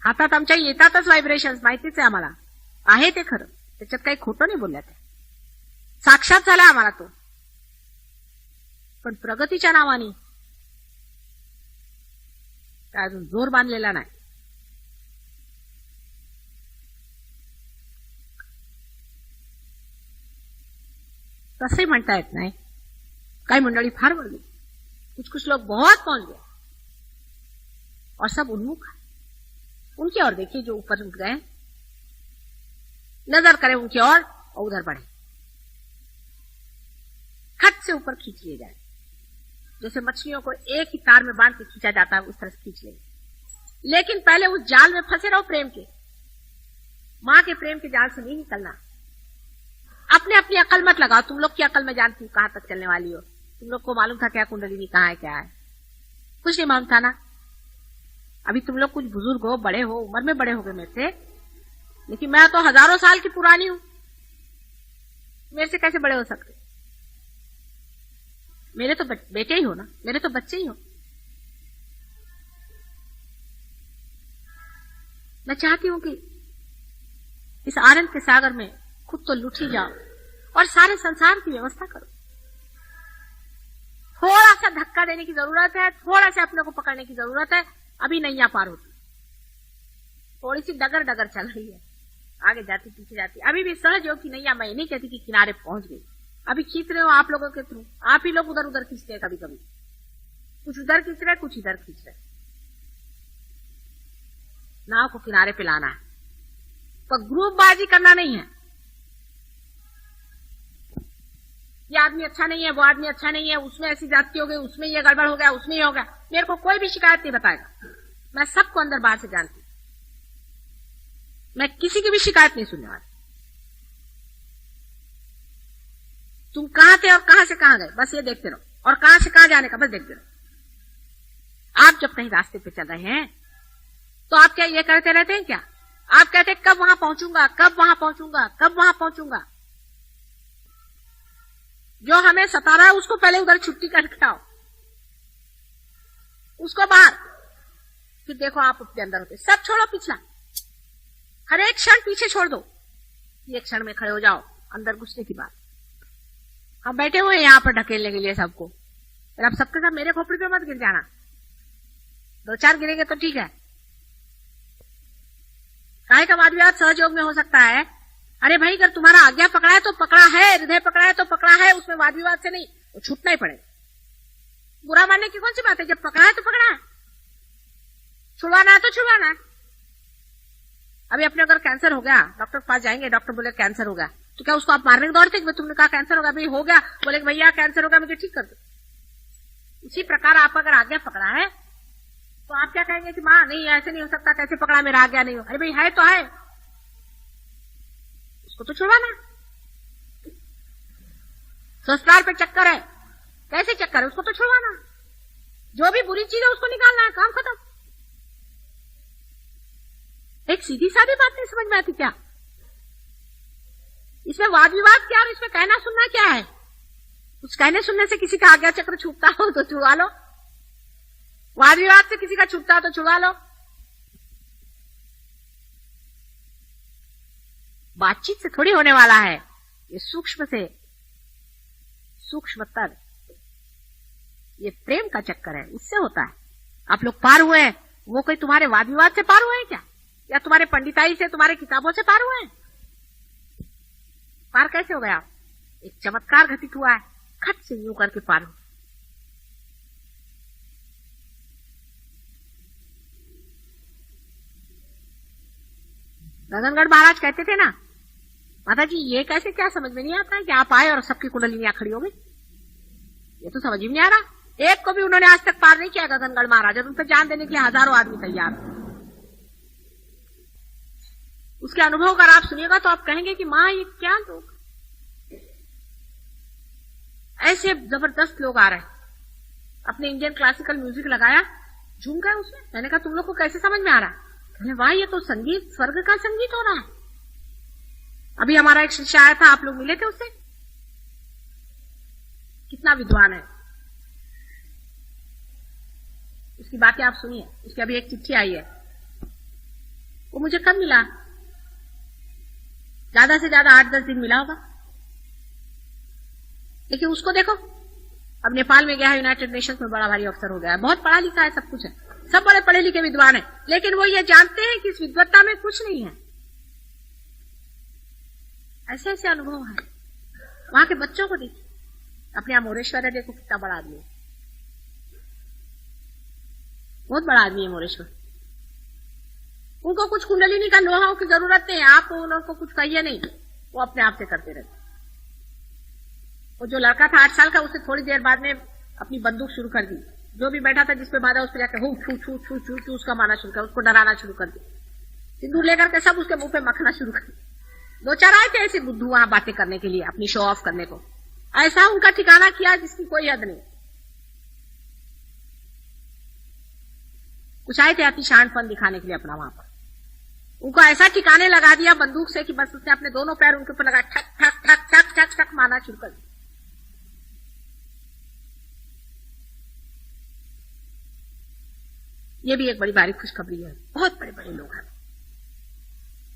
हातात आमच्या येतातच व्हायब्रेशन्स, माहितीच आहे आम्हाला, आहे ते खरं, त्याच्यात काही खोटं नाही बोलल्या त्या, साक्षात झाला आम्हाला तो। पण प्रगतीच्या नावाने काय अजून जोर बांधलेला नाही। तसे म्हणता येत नाही। काही मंडळी फार बढ़ गई, कुछ लोग बहुत पहुंच गए और सब उन्मुख है। उनकी ओर देखिए जो ऊपर उठ गए, नजर करें उनकी ओर और उधर बढ़े, खट से ऊपर खींच लिए जाए। जैसे मछलियों को एक ही तार में बांध के खींचा जाता है, उस तरह से खींच लेंगे। लेकिन पहले उस जाल में फंसे रहो प्रेम के, मां के प्रेम के जाल से नहीं निकलना। अपने अपनी अकल मत लगाओ, तुम लोग की अकल में जानती हूं कहां तक चलने वाली हो। तुम लोग को मालूम था क्या कुंडलिनी कहां है क्या है? कुछ नहीं मालूम था ना। अभी तुम लोग कुछ बुजुर्ग हो, बड़े हो, उम्र में बड़े हो गए मेरे से, लेकिन मैं तो हजारों साल की पुरानी हूं, मेरे से कैसे बड़े हो सकते? मेरे तो बेटे ही हो ना, मेरे तो बच्चे ही हो। मैं चाहती हूं कि इस आनंद के सागर में खुद तो लुट ही जाओ और सारे संसार की व्यवस्था करो। थोड़ा सा धक्का देने की जरूरत है, थोड़ा सा अपने को पकड़ने की जरूरत है, अभी नैया पार होती, थोड़ी सी डगर डगर चल रही है, आगे जाती पीछे जाती। अभी भी सहज योग की नैया, मैं नहीं कहती कि किनारे पहुंच गई, अभी खींच रहे हो आप लोगों के थ्रू, आप ही लोग उधर उधर खींचते हैं, कभी कभी कुछ उधर खींच रहे, कुछ इधर खींच रहे। नाव को किनारे पे लाना है, पर ग्रुपबाजी करना नहीं है। ये आदमी अच्छा नहीं है, वो आदमी अच्छा नहीं है, उसमें ऐसी जाति हो गई, उसमें ये गड़बड़ हो गया, उसमें ये हो गया। मेरे को कोई भी शिकायत नहीं बताएगा, मैं सबको अंदर बाहर से जानती हूं, मैं किसी की भी शिकायत नहीं सुनने वाली। तुम कहां थे और कहां से कहां गए, बस ये देखते रहो, और कहां से कहां जाने का बस देखते रहो। आप जब कहीं रास्ते पे चल रहे हैं तो आप क्या ये करते रहते हैं क्या? आप कहते हैं कब वहां पहुंचूंगा, कब वहां पहुंचूंगा, कब वहां पहुंचूंगा। जो हमें सता रहा है उसको पहले उधर छुट्टी करके आओ, उसको बाहर, फिर देखो आप उसके अंदर होते। सब छोड़ो पिछला, हर एक क्षण पीछे छोड़ दो, एक क्षण में खड़े हो जाओ अंदर घुसने की बात। हम बैठे हुए हैं यहाँ पर ढकेलने के लिए सबको, और अब सबके साथ मेरे खोपड़ी पे मत गिर जाना, दो चार गिरेंगे तो ठीक है। काहे का वाद विवाद सहयोग में हो सकता है। अरे भाई अगर तुम्हारा आज्ञा पकड़ा है तो पकड़ा है, हृदय पकड़ा है तो पकड़ा है, उसमें वाद विवाद से नहीं, वो छूटना ही पड़ेगा। बुरा मानने की कौन सी बात है, जब पकड़ा है तो पकड़ा है, छुड़वाना है तो छुड़वाना है। अभी अपने अगर कैंसर हो गया, डॉक्टर के पास जाएंगे, डॉक्टर बोले कैंसर हो गया, तो क्या उसको आप मारने के दौड़ते कि तुमने कहा कैंसर हो गया, भाई हो गया, बोले भैया कैंसर हो गया मुझे ठीक कर दो। इसी प्रकार आप अगर आज्ञा पकड़ा है तो आप क्या कहेंगे कि मां नहीं ऐसे नहीं हो सकता, कैसे पकड़ा, मेरा आज्ञा नहीं हो। अरे भाई है तो है, उसको तो छुड़वाना। ससुराल पे चक्कर है, कैसे चक्कर है, उसको तो छुड़वाना। जो भी बुरी चीज है उसको निकालना है, काम खत्म। एक सीधी सादी बात नहीं समझ में आती क्या? इसमें वाद विवाद क्या और इसमें कहना सुनना क्या है? कुछ कहने सुनने से किसी का आज्ञा चक्र छूटता हो तो छुड़वा लो, वाद विवाद से किसी का छूटता हो तो छुड़वा लो। बातचीत से थोड़ी होने वाला है, ये सूक्ष्म से सूक्ष्मतर, ये प्रेम का चक्कर है, उससे होता है। आप लोग पार हुए हैं, वो कोई तुम्हारे वाद विवाद से पार हुए हैं क्या, या तुम्हारे पंडिताई से, तुम्हारे किताबों से पार हुए हैं? पार कैसे हो गए आप? एक चमत्कार घटित हुआ है, खट से यूं करके पार हो। गगनगढ़ महाराज कहते थे ना, माता जी ये कैसे, क्या समझ में नहीं आता है कि आप आए और सबकी कुंडलिनियां खड़ी हो गई, ये तो समझ ही नहीं आ रहा। एक को भी उन्होंने आज तक पार नहीं किया गगनगढ़ महाराज, और उन पर जान देने के लिए हजारों आदमी तैयार। उसके अनुभव अगर आप सुनिएगा तो आप कहेंगे कि मां ये क्या लोग, ऐसे जबरदस्त लोग आ रहे हैं। अपने इंडियन क्लासिकल म्यूजिक लगाया, झूम गए उसमें। मैंने कहा तुम लोग को कैसे समझ में आ रहा है? वाह ये तो संगीत, स्वर्ग का संगीत हो रहा है। अभी हमारा एक शिष्य आया था, आप लोग मिले थे उससे, कितना विद्वान है, उसकी बातें आप सुनिए। उसकी अभी एक चिट्ठी आई है, वो मुझे कब मिला, ज्यादा से ज्यादा 8-10 दिन मिला होगा। लेकिन उसको देखो, अब नेपाल में गया है, यूनाइटेड नेशंस में बड़ा भारी अफसर हो गया है, बहुत पढ़ा लिखा है, सब कुछ है, सब बड़े पढ़े लिखे विद्वान हैं, लेकिन वो ये जानते हैं कि इस विद्वत्ता में कुछ नहीं है। ऐसे ऐसे अनुभव है। वहां के बच्चों को देखिए, अपने यहां मोरेश्वर देखो कितना बड़ा आदमी है, बहुत बड़ा आदमी है मोरेश्वर। उनको कुछ कुंडलिनी का लोहाओं की जरूरत नहीं है, आप उनको कुछ कहिए नहीं, वो अपने आप से करते रहते। वो जो लड़का था 8 साल का, उसे थोड़ी देर बाद में अपनी बंदूक शुरू कर दी, जो भी बैठा था जिस पे बाधा उस पे जाकर हू छू छू छू छू छू उसका मारना शुरू कर, उसको डराना शुरू कर दी, सिंदूर लेकर के सब उसके मुंह पे मखना शुरू कर दी। 2-4 आए थे ऐसे बुद्धू वहां बातें करने के लिए, अपनी शो ऑफ करने को, ऐसा उनका ठिकाना किया जिसकी कोई हद नहीं। कुछ आए थे अति शानपन दिखाने के लिए अपना वहां पर, उनको ऐसा ठिकाने लगा दिया बंदूक से कि बस उसने अपने दोनों पैर उनके ऊपर लगा, ठक ठक ठक ठक ठक ठक मारना शुरू कर दिया। ये भी एक बड़ी भारी खुशखबरी है, बहुत बड़े बड़े लोग हैं,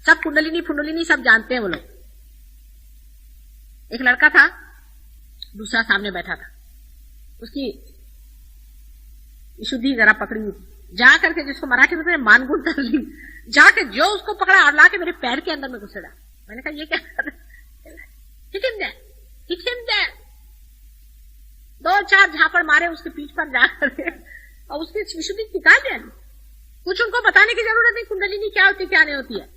सब कुंडलिनी फुंडलिनी सब जानते हैं वो लोग। एक लड़का था, दूसरा सामने बैठा था, उसकी शुद्धि जरा पकड़ी हुई थी, जा करके जिसको मराठी में मानगुट कर ली, जाके जो उसको पकड़ा और लाके मेरे पैर के अंदर में घुसेड़ा। मैंने कहा ये क्या कर रहे, हिट हिम दे 2-4 झापड़ मारे उसके पीठ पर जाकर और उसकी विशुद्धि निकाल दिया। कुछ उनको बताने की जरूरत नहीं कुंडलिनी क्या होती क्या नहीं होती है,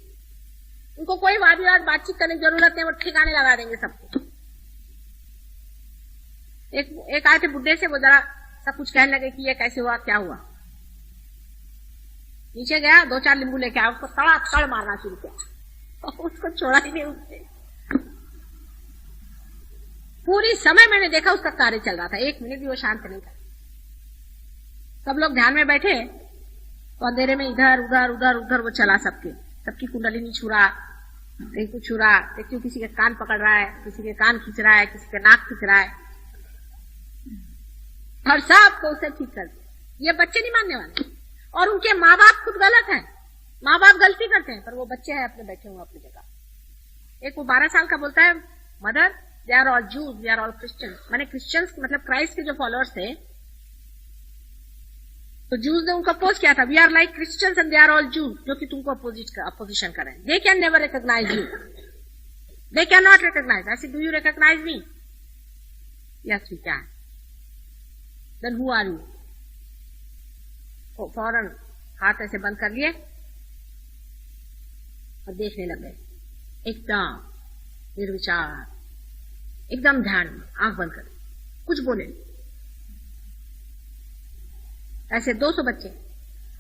उनको कोई वाद विवाद बातचीत करने की जरूरत नहीं, वो ठिकाने लगा देंगे सबको। एक आए थे बुड्ढे से, वो जरा सब कुछ कहने लगे कि ये कैसे हुआ क्या हुआ। नीचे गया, 2-4 नींबू लेके आया, उसको तड़ा तड़ मारना शुरू किया और उसको छोड़ा ही नहीं उससे। पूरी समय मैंने देखा उसका कार्य चल रहा था, 1 मिनट भी वो शांत नहीं था। सब लोग ध्यान में बैठे तो अंधेरे में इधर उधर उधर उधर वो चला, सबकी कुंडलिनी छुरा, कहीं को छुरा, देखती हूँ किसी के कान पकड़ रहा है, किसी के कान खींच रहा है, किसी के नाक खींच रहा है, और सबको उसे ठीक कर दिया। ये बच्चे नहीं मानने वाले, और उनके माँ बाप खुद गलत हैं, माँ बाप गलती करते हैं, पर वो बच्चे हैं अपने बैठे हुए अपनी जगह। एक वो 12 साल का बोलता है, mother they are all Jews, they are all Christians. माने क्रिश्चियंस मतलब क्राइस्ट के जो फॉलोअर्स थे, तो जूज ने उनको अपोज किया था, we are like Christians and they are all Jews, जो कि तुमको अपोजिशन करें। They can never recognise you, they can not recognise. ऐसे do you recognise me? Yes we can. Then who are you? फौरन हाथ ऐसे बंद कर लिए और देखने लगे, एकदम निर्विचार, एकदम ध्यान में, आंख बंद कर, कुछ बोले। ऐसे 200 बच्चे,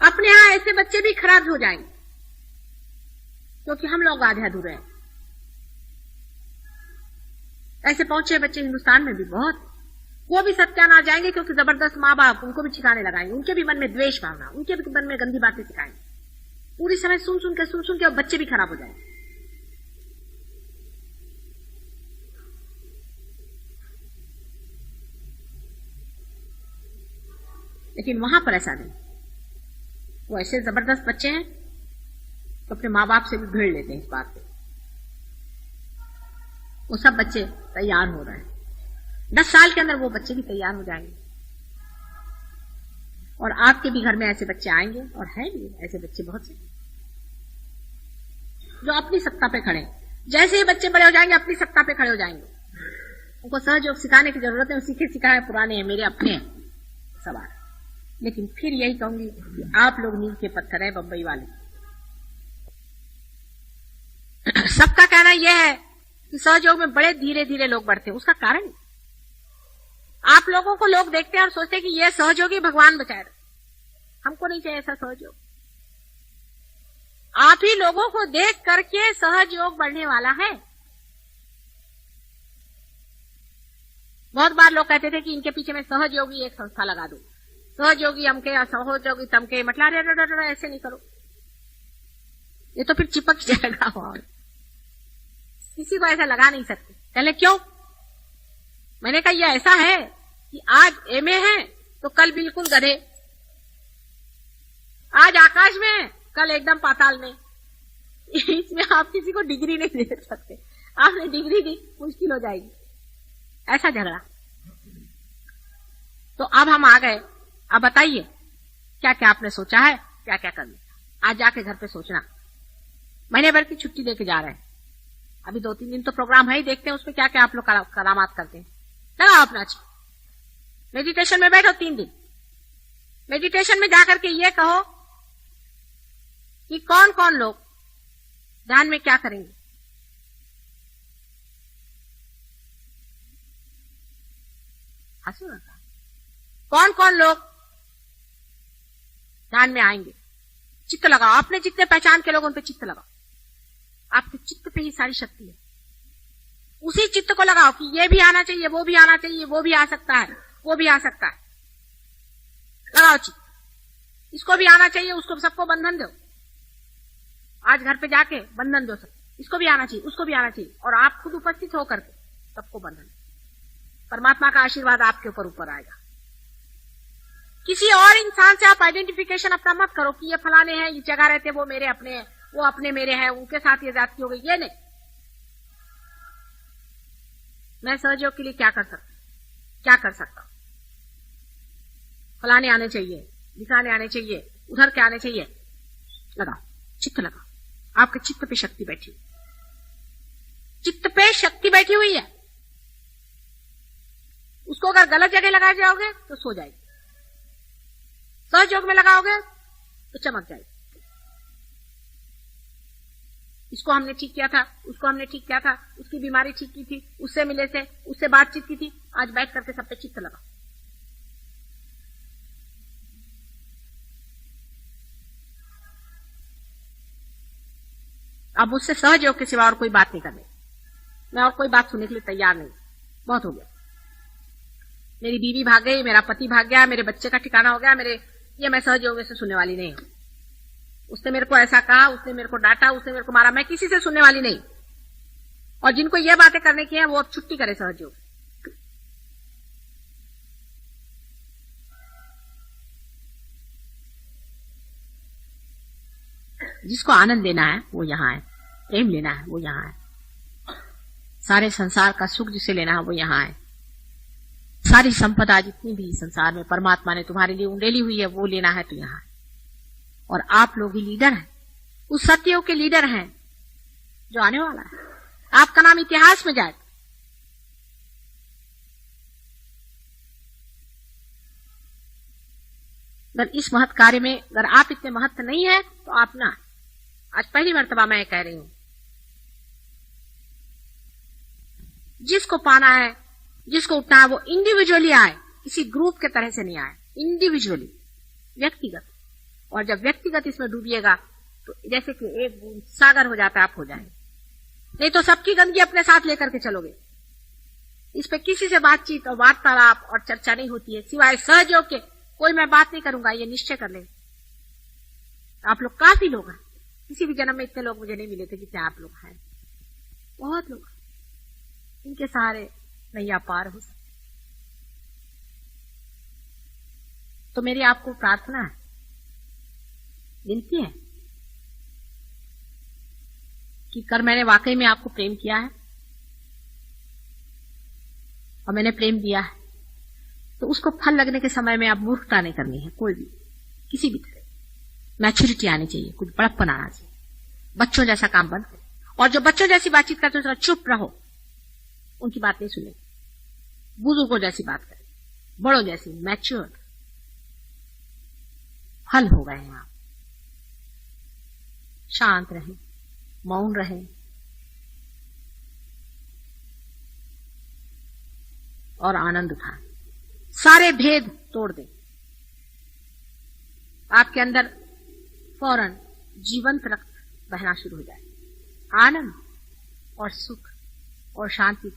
अपने यहां ऐसे बच्चे भी खराब हो जाएंगे क्योंकि हम लोग आधे अधूरे हैं। ऐसे पहुंचे बच्चे हिंदुस्तान में भी बहुत, वो भी सत्यानाश जाएंगे क्योंकि जबरदस्त माँ बाप उनको भी ठिकाने लगाएंगे, उनके भी मन में द्वेष भावना, उनके भी मन में गंदी बातें सिखाएंगे, पूरी समय सुन सुन के और बच्चे भी खराब हो जाएंगे। लेकिन वहां पर ऐसा नहीं, वो ऐसे जबरदस्त बच्चे हैं तो अपने माँ बाप से भी भिड़ लेते हैं इस बात पे। वो सब बच्चे तैयार हो रहे हैं, 10 साल के अंदर वो बच्चे भी तैयार हो जाएंगे, और आपके भी घर में ऐसे बच्चे आएंगे, और हैं भी ऐसे बच्चे बहुत से जो अपनी सत्ता पे खड़े। जैसे ही बच्चे बड़े हो जाएंगे अपनी सत्ता पे खड़े हो जाएंगे, उनको सहयोग सिखाने की जरूरत है, सीखे सिखाए पुराने हैं, मेरे अपने हैं सवाल। लेकिन फिर यही कहूंगी कि आप लोग नींव के पत्थर है बम्बई वाले। सबका कहना यह है कि सहयोग में बड़े धीरे धीरे लोग बढ़ते हैं। उसका कारण आप लोगों को लोग देखते हैं और सोचते हैं कि यह सहयोगी भगवान बचाए रहे, हमको नहीं चाहिए ऐसा सहयोग। आप ही लोगों को देख करके सहयोग बढ़ने वाला है। बहुत बार लोग कहते थे कि इनके पीछे में सहयोगी एक संस्था लगा दो, सहयोगी हमके या सहयोगी तमके, मतलब अरे ऐसे नहीं करो, ये तो फिर चिपक जाएगा। और किसी को ऐसा लगा नहीं सकते। पहले क्यों? मैंने कहा यह ऐसा है कि आज एमए है तो कल बिल्कुल गधे, आज आकाश में है कल एकदम पाताल में। इसमें आप किसी को डिग्री नहीं दे सकते, आपने डिग्री दी मुश्किल हो जाएगी, ऐसा झगड़ा। तो अब हम आ गए, अब बताइए क्या क्या आपने सोचा है, क्या क्या करना। आज जाके घर पे सोचना। महीने भर की छुट्टी देके जा रहे हैं, अभी 2-3 दिन तो प्रोग्राम है ही, देखते हैं उसमें क्या क्या आप लोग करामात करते हैं। लगाओ अपना मेडिटेशन में बैठो 3 दिन। मेडिटेशन में जाकर के ये कहो कि कौन कौन लोग ध्यान में क्या करेंगे। हंसो ना। कौन कौन लोग ध्यान में आएंगे। चित्त लगाओ, अपने जितने पहचान के लोग उन पे चित्त लगाओ। आपके चित्त पे ही सारी शक्ति है। उसी चित्त को लगाओ कि ये भी आना चाहिए, वो भी आना चाहिए, वो भी आ सकता है, वो भी आ सकता है। लगाओ चित्त, इसको भी आना चाहिए, उसको सबको बंधन दो। आज घर पे जाके बंधन दो सब, इसको भी आना चाहिए, उसको भी आना चाहिए, और आप खुद उपस्थित होकर के सबको बंधन। परमात्मा का आशीर्वाद आपके ऊपर आएगा। किसी और इंसान से आप आइडेंटिफिकेशन अपना मत करो कि ये फलाने हैं, ये जगह रहते, वो मेरे अपने हैं, वो अपने मेरे हैं, उनके साथ ये जाति हो गई, ये नहीं। मैं सहयोग के लिए क्या कर सकता हूं। फलाने आने चाहिए, दिखाने आने चाहिए, उधर के आने चाहिए। लगाओ चित्त, लगाओ। आपके चित्त पे शक्ति बैठी हुई, चित्त पे शक्ति बैठी हुई है। उसको अगर गलत जगह लगा जाओगे तो सो जाएगी, सहयोग में लगाओगे तो चमक जाएगी। इसको हमने ठीक किया था, उसको हमने ठीक किया था, उसकी बीमारी ठीक की थी, उससे मिले थे, उससे बातचीत की थी। आज बैठ करके सब पे चित्त लगाओ। अब मुझसे सहयोग के सिवा और कोई बात नहीं करनी। मैं और कोई बात सुनने के लिए तैयार नहीं, बहुत हो गया। मेरी बीवी भाग गई, मेरा पति भाग गया, मेरे बच्चे का ठिकाना हो गया, ये मैं सहयोग से सुनने वाली नहीं हूं। उसने मेरे को ऐसा कहा, उसने मेरे को डांटा, उसने मेरे को मारा, मैं किसी से सुनने वाली नहीं। और जिनको ये बातें करने की है वो अब छुट्टी करे सहयोग। जिसको आनंद लेना है वो यहाँ है, प्रेम लेना है वो यहाँ है, सारे संसार का सुख जिसे लेना है वो यहाँ है, सारी संपदा जितनी भी संसार में परमात्मा ने तुम्हारे लिए उंडेली हुई है वो लेना है तो यहाँ है। और आप लोग ही लीडर हैं, उस सत्यों के लीडर हैं जो आने वाला है। आपका नाम इतिहास में जाएगा। अगर इस महत् कार्य में अगर आप इतने महत्व नहीं है तो आप ना, आज पहली मर्तबा मैं कह रही हूं, जिसको पाना है, जिसको उठना है वो इंडिविजुअली आए, किसी ग्रुप के तरह से नहीं आए, इंडिविजुअली, व्यक्तिगत। और जब व्यक्तिगत इसमें डूबिएगा तो जैसे कि एक बूंद सागर हो जाता है, आप हो जाएंगे। नहीं तो सबकी गंदगी अपने साथ लेकर के चलोगे। इस पे किसी से बातचीत और वार्तालाप और चर्चा नहीं होती है सिवाय सहयोग के। कोई मैं बात नहीं करूंगा, ये निश्चय कर ले। आप लोग काफी लोग हैं, किसी भी जन्म में इतने लोग मुझे नहीं मिले थे जितने आप लोग हैं। बहुत लोग, इनके सहारे नैया पार हो सकते। तो मेरी आपको प्रार्थना है, विनती है कि कर मैंने वाकई में आपको प्रेम किया है और मैंने प्रेम दिया है, तो उसको फल लगने के समय में आप मूर्खता नहीं करनी है। कोई भी, किसी भी तरह मैच्योरिटी आनी चाहिए, कुछ बड़प्पन आना चाहिए। बच्चों जैसा काम बंद करो, और जो बच्चों जैसी बातचीत करते हो चुप रहो, उनकी बात नहीं सुने। बुजुर्गों जैसी बात करें, बड़ों जैसी, मैच्योर। हल हो गए हैं आप। शांत रहें, मौन रहें और आनंद उठाएं। सारे भेद तोड़ दें। आपके अंदर फौरन जीवंत रक्त बहना शुरू हो जाए। आनंद और सुख और शांति